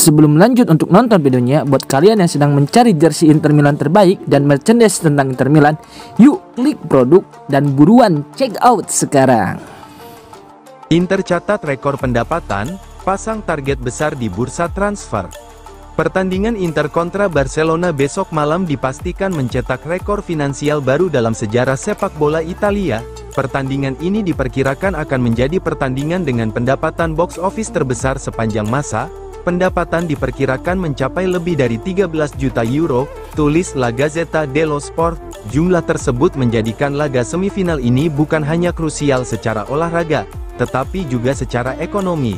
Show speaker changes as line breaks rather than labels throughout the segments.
Sebelum lanjut untuk nonton videonya, buat kalian yang sedang mencari jersey Inter Milan terbaik dan merchandise tentang Inter Milan, yuk klik produk dan buruan check out sekarang.
Inter catat rekor pendapatan, pasang target besar di bursa transfer. Pertandingan Inter kontra Barcelona besok malam dipastikan mencetak rekor finansial baru dalam sejarah sepak bola Italia. Pertandingan ini diperkirakan akan menjadi pertandingan dengan pendapatan box office terbesar sepanjang masa. Pendapatan diperkirakan mencapai lebih dari 13 juta euro, tulis La Gazzetta dello Sport. Jumlah tersebut menjadikan laga semifinal ini bukan hanya krusial secara olahraga, tetapi juga secara ekonomi.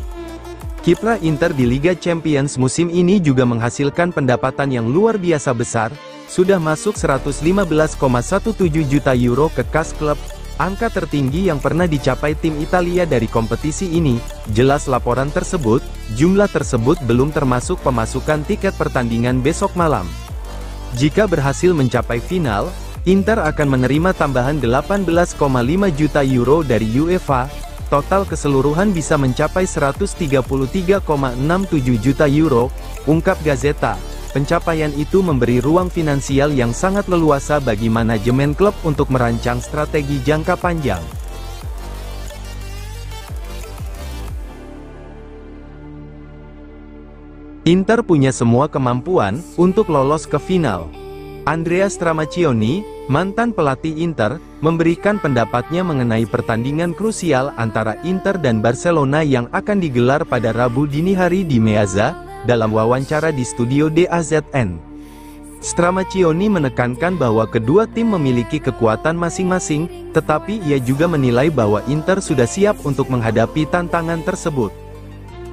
Kiprah Inter di Liga Champions musim ini juga menghasilkan pendapatan yang luar biasa besar, sudah masuk 115,17 juta euro ke kas klub, angka tertinggi yang pernah dicapai tim Italia dari kompetisi ini. Jelas laporan tersebut, jumlah tersebut belum termasuk pemasukan tiket pertandingan besok malam. Jika berhasil mencapai final, Inter akan menerima tambahan 18,5 juta euro dari UEFA. Total keseluruhan bisa mencapai 133,67 juta euro, ungkap Gazzetta. Pencapaian itu memberi ruang finansial yang sangat leluasa bagi manajemen klub untuk merancang strategi jangka panjang. Inter punya semua kemampuan untuk lolos ke final. Andrea Stramaccioni, mantan pelatih Inter, memberikan pendapatnya mengenai pertandingan krusial antara Inter dan Barcelona yang akan digelar pada Rabu dini hari di Meazza, dalam wawancara di studio DAZN. Stramaccioni menekankan bahwa kedua tim memiliki kekuatan masing-masing, tetapi ia juga menilai bahwa Inter sudah siap untuk menghadapi tantangan tersebut.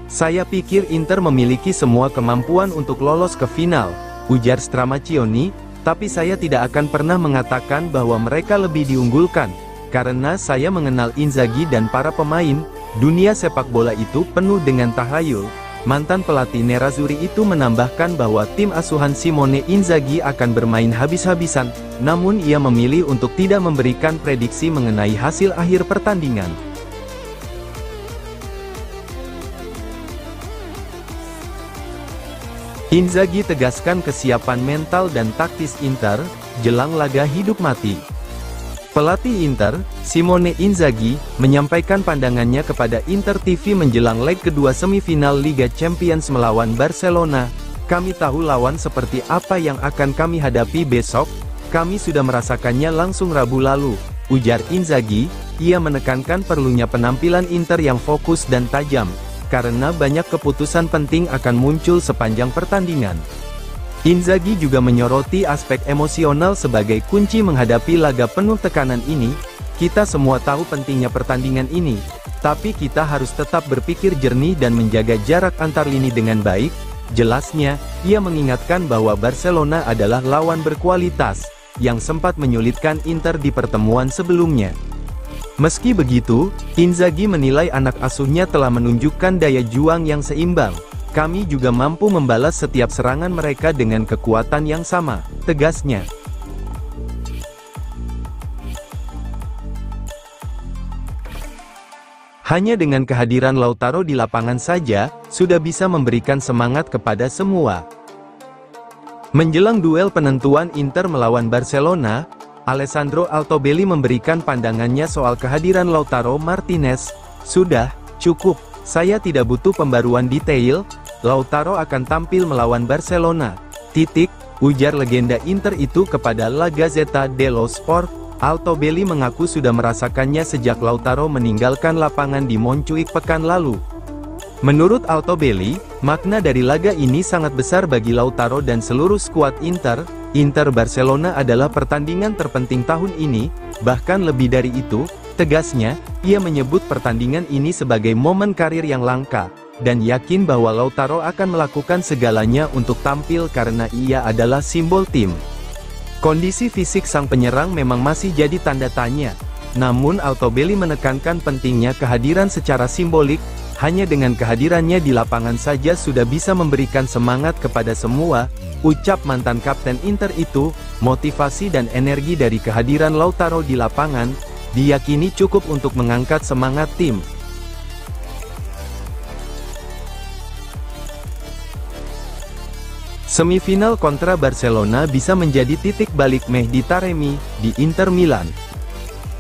"Saya pikir Inter memiliki semua kemampuan untuk lolos ke final," ujar Stramaccioni, "tapi saya tidak akan pernah mengatakan bahwa mereka lebih diunggulkan, karena saya mengenal Inzaghi dan para pemain. Dunia sepak bola itu penuh dengan tahayul." Mantan pelatih Nerazzurri itu menambahkan bahwa tim asuhan Simone Inzaghi akan bermain habis-habisan, namun ia memilih untuk tidak memberikan prediksi mengenai hasil akhir pertandingan. Inzaghi tegaskan kesiapan mental dan taktis Inter, jelang laga hidup mati. Pelatih Inter, Simone Inzaghi, menyampaikan pandangannya kepada Inter TV menjelang leg kedua semifinal Liga Champions melawan Barcelona. "Kami tahu lawan seperti apa yang akan kami hadapi besok, kami sudah merasakannya langsung Rabu lalu," ujar Inzaghi. Ia menekankan perlunya penampilan Inter yang fokus dan tajam, karena banyak keputusan penting akan muncul sepanjang pertandingan. Inzaghi juga menyoroti aspek emosional sebagai kunci menghadapi laga penuh tekanan ini. "Kita semua tahu pentingnya pertandingan ini, tapi kita harus tetap berpikir jernih dan menjaga jarak antar lini dengan baik," jelasnya. Ia mengingatkan bahwa Barcelona adalah lawan berkualitas, yang sempat menyulitkan Inter di pertemuan sebelumnya. Meski begitu, Inzaghi menilai anak asuhnya telah menunjukkan daya juang yang seimbang. "Kami juga mampu membalas setiap serangan mereka dengan kekuatan yang sama," tegasnya. Hanya dengan kehadiran Lautaro di lapangan saja, sudah bisa memberikan semangat kepada semua. Menjelang duel penentuan Inter melawan Barcelona, Alessandro Altobelli memberikan pandangannya soal kehadiran Lautaro Martinez. "Sudah cukup, saya tidak butuh pembaruan detail. Lautaro akan tampil melawan Barcelona, ujar legenda Inter itu kepada La Gazzetta dello Sport. Altobelli mengaku sudah merasakannya sejak Lautaro meninggalkan lapangan di Montjuic pekan lalu. Menurut Altobelli, makna dari laga ini sangat besar bagi Lautaro dan seluruh skuad Inter. Inter-Barcelona adalah pertandingan terpenting tahun ini, bahkan lebih dari itu, tegasnya. Ia menyebut pertandingan ini sebagai momen karir yang langka, dan yakin bahwa Lautaro akan melakukan segalanya untuk tampil karena ia adalah simbol tim. Kondisi fisik sang penyerang memang masih jadi tanda tanya, namun Altobelli menekankan pentingnya kehadiran secara simbolik. "Hanya dengan kehadirannya di lapangan saja sudah bisa memberikan semangat kepada semua," ucap mantan kapten Inter itu. Motivasi dan energi dari kehadiran Lautaro di lapangan diyakini cukup untuk mengangkat semangat tim. Semifinal kontra Barcelona bisa menjadi titik balik Mehdi Taremi di Inter Milan.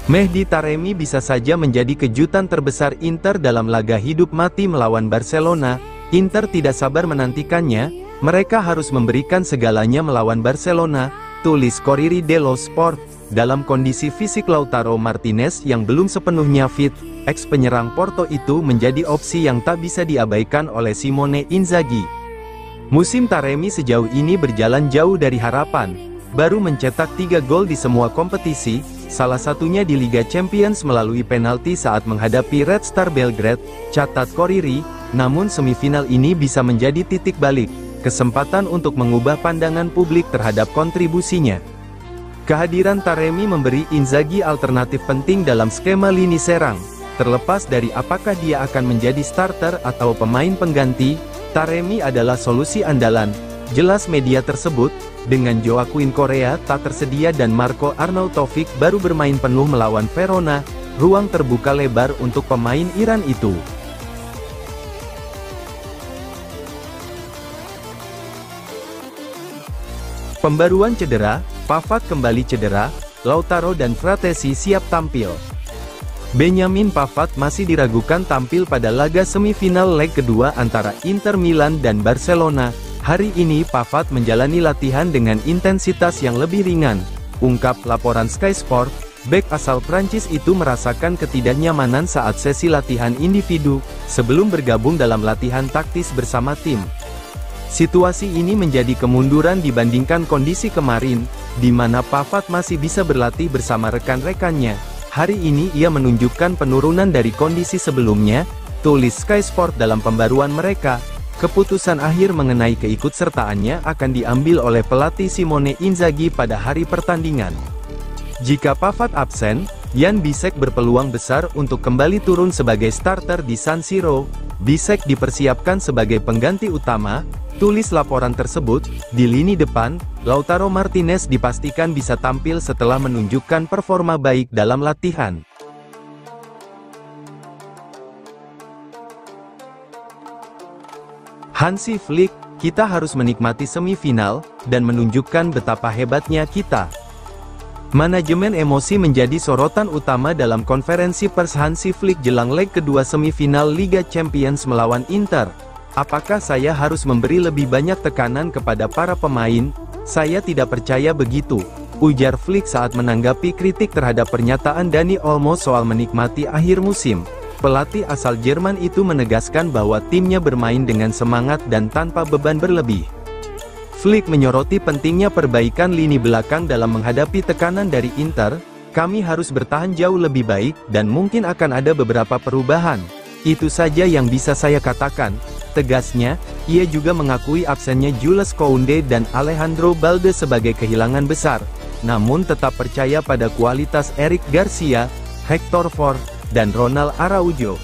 Mehdi Taremi bisa saja menjadi kejutan terbesar Inter dalam laga hidup mati melawan Barcelona. Inter tidak sabar menantikannya, mereka harus memberikan segalanya melawan Barcelona, tulis Corriere dello Sport. Dalam kondisi fisik Lautaro Martinez yang belum sepenuhnya fit, ex-penyerang Porto itu menjadi opsi yang tak bisa diabaikan oleh Simone Inzaghi. Musim Taremi sejauh ini berjalan jauh dari harapan, baru mencetak 3 gol di semua kompetisi, salah satunya di Liga Champions melalui penalti saat menghadapi Red Star Belgrade, catat Corriere. Namun semifinal ini bisa menjadi titik balik, kesempatan untuk mengubah pandangan publik terhadap kontribusinya. Kehadiran Taremi memberi Inzaghi alternatif penting dalam skema lini serang, terlepas dari apakah dia akan menjadi starter atau pemain pengganti. Taremi adalah solusi andalan, jelas media tersebut, dengan Joaquin Correa tak tersedia dan Marco Arnautovic baru bermain penuh melawan Verona, ruang terbuka lebar untuk pemain Iran itu. Pembaruan cedera, Pavard kembali cedera, Lautaro dan Fratesi siap tampil. Benjamin Pavard masih diragukan tampil pada laga semifinal leg kedua antara Inter Milan dan Barcelona. Hari ini Pavard menjalani latihan dengan intensitas yang lebih ringan, ungkap laporan Sky Sport. Bek asal Prancis itu merasakan ketidaknyamanan saat sesi latihan individu, sebelum bergabung dalam latihan taktis bersama tim. Situasi ini menjadi kemunduran dibandingkan kondisi kemarin, di mana Pavard masih bisa berlatih bersama rekan-rekannya. Hari ini ia menunjukkan penurunan dari kondisi sebelumnya, tulis Sky Sport dalam pembaruan mereka. Keputusan akhir mengenai keikutsertaannya akan diambil oleh pelatih Simone Inzaghi pada hari pertandingan. Jika Pavard absen, Jan Bisek berpeluang besar untuk kembali turun sebagai starter di San Siro. Bisek dipersiapkan sebagai pengganti utama, tulis laporan tersebut. Di lini depan, Lautaro Martinez dipastikan bisa tampil setelah menunjukkan performa baik dalam latihan. Hansi Flick, kita harus menikmati semifinal, dan menunjukkan betapa hebatnya kita. Manajemen emosi menjadi sorotan utama dalam konferensi pers Hansi Flick jelang leg kedua semifinal Liga Champions melawan Inter. Apakah saya harus memberi lebih banyak tekanan kepada para pemain? Saya tidak percaya begitu, ujar Flick saat menanggapi kritik terhadap pernyataan Dani Olmo soal menikmati akhir musim. Pelatih asal Jerman itu menegaskan bahwa timnya bermain dengan semangat dan tanpa beban berlebih. Flick menyoroti pentingnya perbaikan lini belakang dalam menghadapi tekanan dari Inter. Kami harus bertahan jauh lebih baik, dan mungkin akan ada beberapa perubahan. Itu saja yang bisa saya katakan, tegasnya. Ia juga mengakui absennya Jules Koundé dan Alejandro Balde sebagai kehilangan besar, namun tetap percaya pada kualitas Eric Garcia, Hector Ford, dan Ronald Araujo.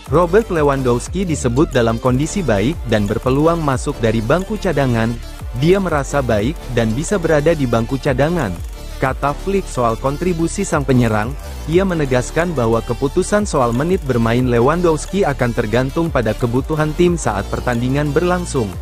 Robert Lewandowski disebut dalam kondisi baik dan berpeluang masuk dari bangku cadangan. Dia merasa baik dan bisa berada di bangku cadangan, kata Flick soal kontribusi sang penyerang. Ia menegaskan bahwa keputusan soal menit bermain Lewandowski akan tergantung pada kebutuhan tim saat pertandingan berlangsung.